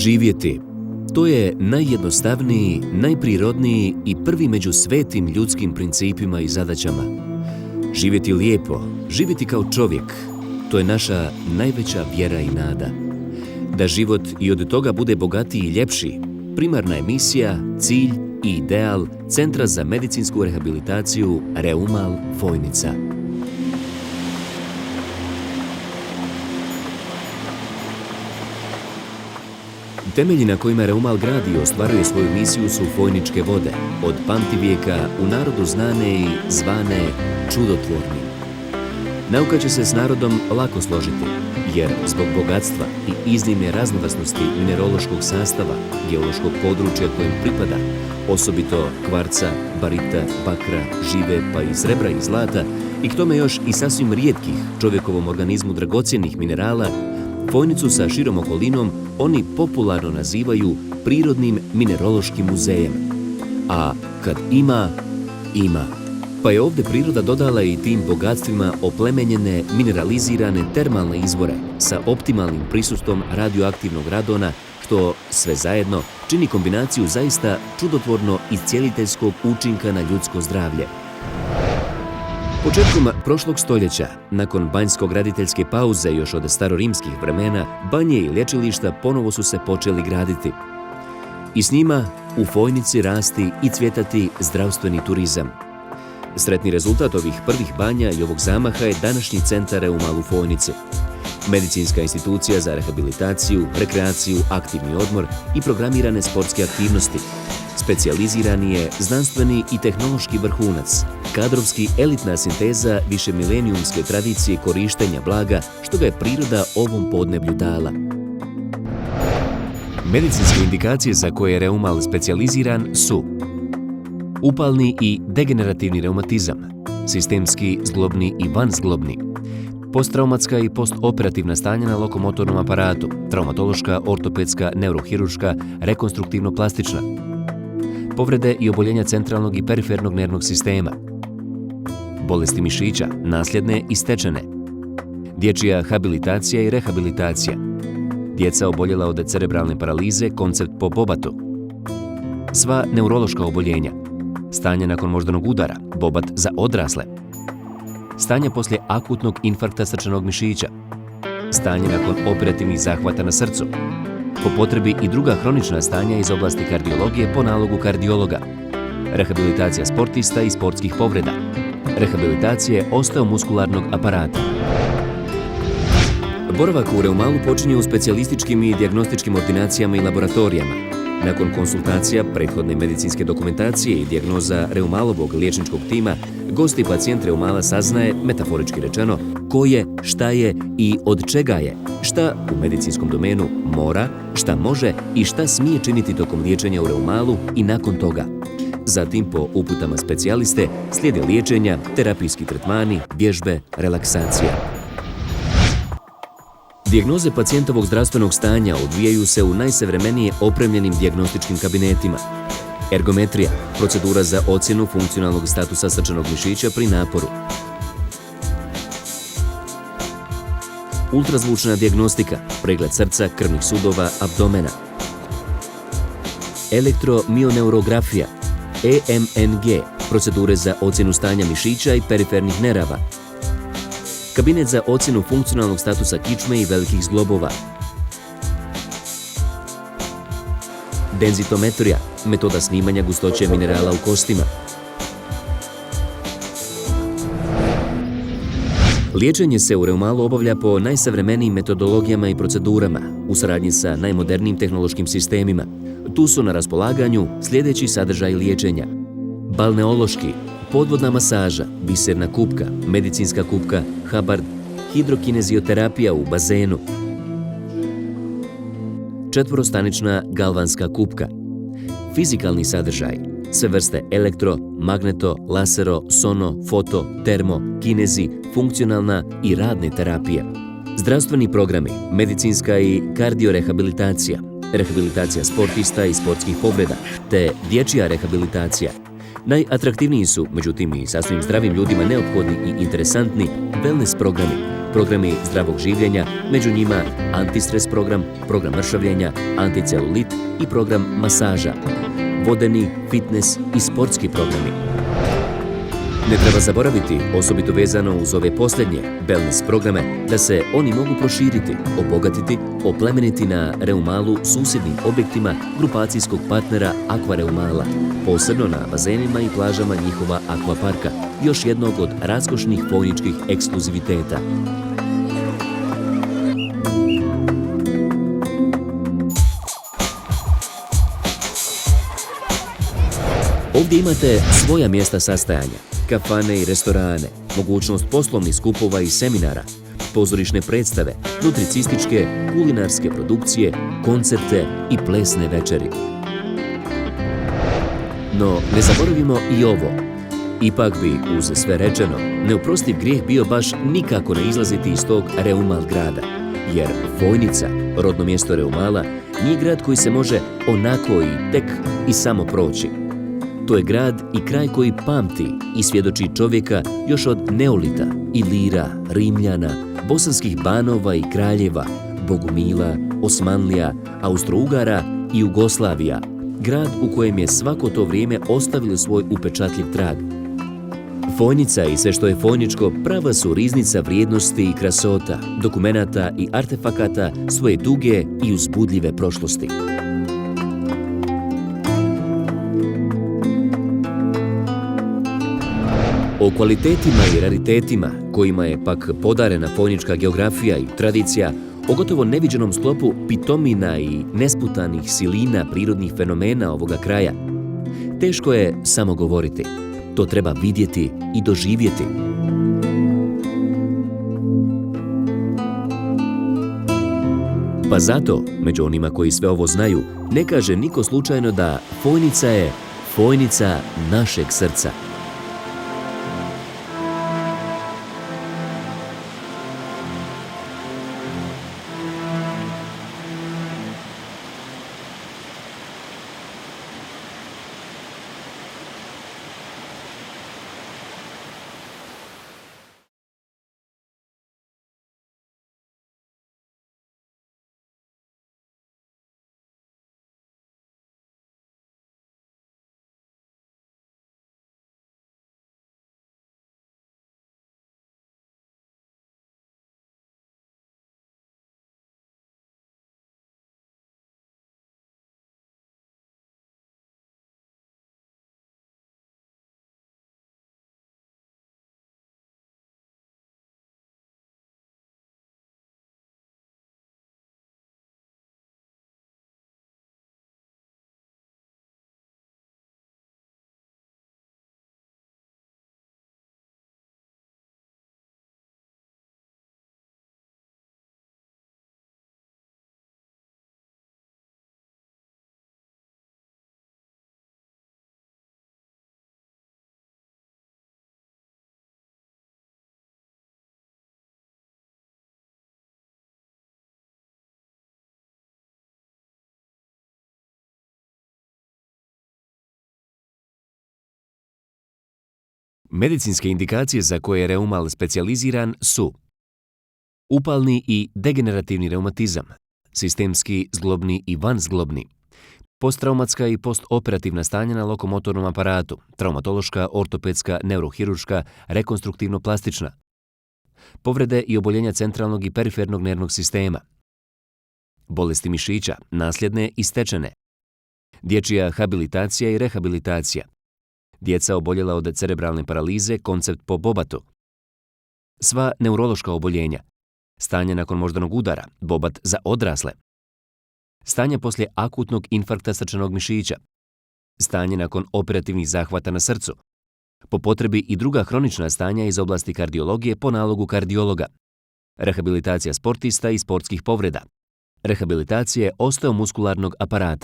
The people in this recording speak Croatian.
Živjeti. To je najjednostavniji, najprirodniji i prvi među svetim ljudskim principima i zadaćama. Živjeti lijepo, živjeti kao čovjek, to je naša najveća vjera i nada. Da život i od toga bude bogatiji i ljepši, primarna je misija, cilj i ideal Centra za medicinsku rehabilitaciju Reumal Fojnica. Temelji na kojima Reumal gradi i ostvaruje svoju misiju su Fojničke vode, od pamtivijeka u narodu znane i zvane čudotvorni. Nauka će se s narodom lako složiti, jer zbog bogatstva i iznimne raznovrsnosti mineraloškog sastava, geološkog područja kojem pripada, osobito kvarca, barita, bakra, žive pa i srebra i zlata, i k tome još i sasvim rijetkih čovjekovom organizmu dragocjenih minerala, Fojnicu sa širom okolinom oni popularno nazivaju prirodnim mineraloškim muzejem. A kad ima, ima. Pa je ovdje priroda dodala i tim bogatstvima oplemenjene, mineralizirane termalne izvore sa optimalnim prisustvom radioaktivnog radona, što sve zajedno čini kombinaciju zaista čudotvorno iscijeliteljskog učinka na ljudsko zdravlje. Početkom prošlog stoljeća, nakon banjsko-graditeljske pauze još od starorimskih vremena, banje i lječilišta ponovo su se počeli graditi. I s njima u Fojnici rasti i cvjetati zdravstveni turizam. Sretni rezultat ovih prvih banja i ovog zamaha je današnji centar Reumal u Fojnici. Medicinska institucija za rehabilitaciju, rekreaciju, aktivni odmor i programirane sportske aktivnosti. Specijalizirani je znanstveni i tehnološki vrhunac, kadrovski elitna sinteza višemilenijumske tradicije korištenja blaga, što ga je priroda ovom podneblju dala. Medicinske indikacije za koje je Reumal specijaliziran su upalni i degenerativni reumatizam, sistemski, zglobni i vanzglobni, posttraumatska i postoperativna stanja na lokomotornom aparatu, traumatološka, ortopedska, neurohirurška, rekonstruktivno-plastična, povrede i oboljenja centralnog i perifernog nervnog sistema, bolesti mišića, nasljedne i stečene, dječja habilitacija i rehabilitacija, djeca oboljela od cerebralne paralize, koncept po Bobatu, sva neurološka oboljenja, stanje nakon moždanog udara, Bobat za odrasle, stanje poslije akutnog infarkta srčanog mišića, stanje nakon operativnih zahvata na srcu, po potrebi i druga hronična stanja iz oblasti kardiologije po nalogu kardiologa, rehabilitacija sportista i sportskih povreda, rehabilitacije osteomuskularnog aparata. Boravak u Reumalu počinje u specijalističkim i dijagnostičkim ordinacijama i laboratorijama. Nakon konsultacija, prethodne medicinske dokumentacije i dijagnoza Reumalovog liječničkog tima, gost i pacijent Reumala saznaje, metaforički rečeno, ko je, šta je i od čega je, šta u medicinskom domenu mora, šta može i šta smije činiti tokom liječenja u Reumalu i nakon toga. Zatim, po uputama specijaliste, slijede liječenja, terapijski tretmani, vježbe, relaksacija. Dijagnoze pacijentovog zdravstvenog stanja odvijaju se u najsavremenije opremljenim dijagnostičkim kabinetima. Ergometrija, procedura za ocjenu funkcionalnog statusa srčanog mišića pri naporu. Ultrazvučna dijagnostika, pregled srca, krvnih sudova, abdomena. Elektromioneurografija, EMNG, procedure za ocjenu stanja mišića i perifernih nerava. Kabinet za ocjenu funkcionalnog statusa kičme i velikih zglobova. Denzitometrija, metoda snimanja gustoće minerala u kostima. Liječenje se u Reumalu obavlja po najsavremenijim metodologijama i procedurama, u saradnji sa najmodernijim tehnološkim sistemima. Tu su na raspolaganju sljedeći sadržaj liječenja: balneološki, podvodna masaža, biserna kupka, medicinska kupka, habard, hidrokinezioterapija u bazenu, četvorostanična galvanska kupka, fizikalni sadržaj, sve vrste elektro, magneto, lasero, sono, foto, termo, kinezi, funkcionalna i radne terapije, zdravstveni programi, medicinska i kardiorehabilitacija, rehabilitacija sportista i sportskih povreda, te dječja rehabilitacija. Najatraktivniji su, međutim i sasvim zdravim ljudima neophodni i interesantni wellness programi, programi zdravog življenja, među njima antistres program, program mršavljenja, anticelulit i program masaža, vodeni, fitness i sportski programi. Ne treba zaboraviti, osobito vezano uz ove posljednje wellness programe, da se oni mogu proširiti, obogatiti, oplemeniti na Reumalu susjednim objektima grupacijskog partnera Aqua Reumala, posebno na bazenima i plažama njihova akvaparka, još jednog od raskošnih fojničkih ekskluziviteta. Ovdje imate svoja mjesta sastajanja, kafane i restorane, mogućnost poslovnih skupova i seminara, pozorišne predstave, nutricističke, kulinarske produkcije, koncerte i plesne večeri. No, ne zaboravimo i ovo. Ipak bi, uz sve rečeno, neoprostiv grijeh bio baš nikako ne izlaziti iz tog Reumal grada, jer Fojnica, rodno mjesto Reumala, nije grad koji se može onako i tek i samo proći. To je grad i kraj koji pamti i svjedoči čovjeka još od Neolita, Ilira, Rimljana, bosanskih banova i kraljeva, Bogumila, Osmanlija, Austrougara i Jugoslavija, grad u kojem je svako to vrijeme ostavilo svoj upečatljiv trag. Fojnica i sve što je fojničko prava su riznica vrijednosti i krasota, dokumenata i artefakata svoje duge i uzbudljive prošlosti. O kvalitetima i raritetima, kojima je pak podarena fojnička geografija i tradicija, o gotovo neviđenom sklopu pitomina i nesputanih silina prirodnih fenomena ovoga kraja, teško je samo govoriti. To treba vidjeti i doživjeti. Pa zato, među onima koji sve ovo znaju, ne kaže niko slučajno da Fojnica je fojnica našeg srca. Medicinske indikacije za koje je Reumal specijaliziran su upalni i degenerativni reumatizam, sistemski, zglobni i vanzglobni, posttraumatska i postoperativna stanja na lokomotornom aparatu, traumatološka, ortopedska, neurohirurška, rekonstruktivno-plastična, povrede i oboljenja centralnog i perifernog nervnog sistema, bolesti mišića, nasljedne i stečene, dječja habilitacija i rehabilitacija, djeca oboljela od cerebralne paralize, koncept po Bobatu, sva neurološka oboljenja, stanje nakon moždanog udara, Bobat za odrasle, stanje poslije akutnog infarkta srčanog mišića, stanje nakon operativnih zahvata na srcu, po potrebi i druga hronična stanja iz oblasti kardiologije po nalogu kardiologa, rehabilitacija sportista i sportskih povreda, rehabilitacije osteomuskularnog aparata,